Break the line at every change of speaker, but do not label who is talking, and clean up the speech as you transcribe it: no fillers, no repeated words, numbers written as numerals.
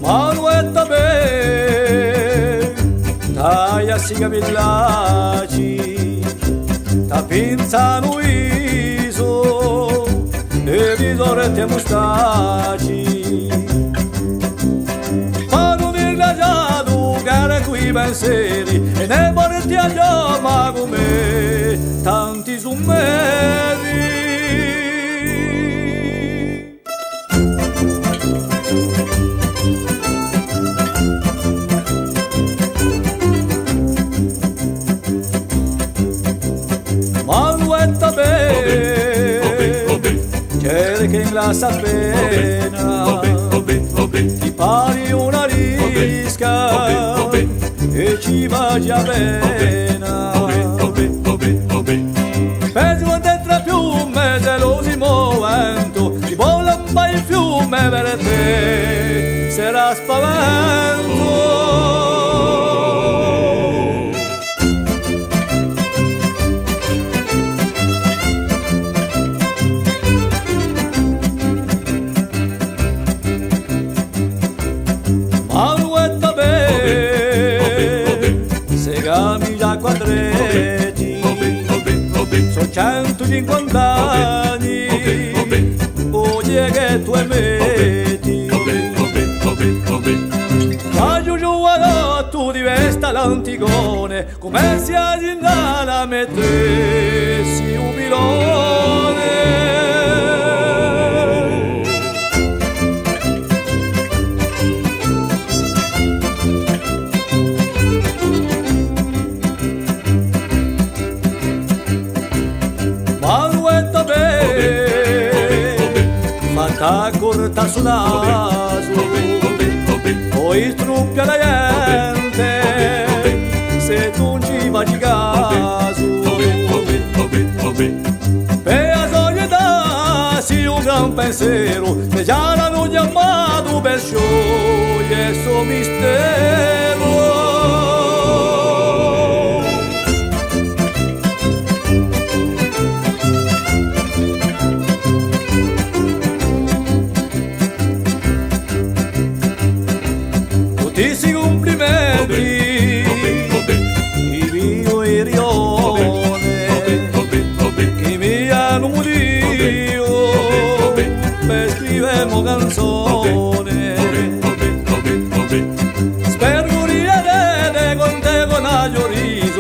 Manuetta be, taia siga villaci, ta pinzano iso, e visore te mustaci. Fanno virgaggiato, gara qui pensieri, e ne vorresti a giamma come tanti summeri. Manuetta be, c'è che in la sapena, ti pari una risca e ci va già bene. Penso dentro il fiume, gelosi movento, ti vola un po' il fiume per te, sarà spavento. Manuetta be, segami già quadretti, so 150 anni, oggi è che tu metti. Ma giù giù a tu diventa l'antigone, come si agginda la mettessi un pilone. Manuetta be, fatta corta sul naso, poi struppia la gente, se tu non ci vai di caso. Per la solidarietà si un gran pensiero, che già l'hanno chiamato per sciogliere sto mistero. Tutti complimenti, i mio e rione, che mi hanno udito, per scrivere canzone. Spero di vedere con te con la giornata.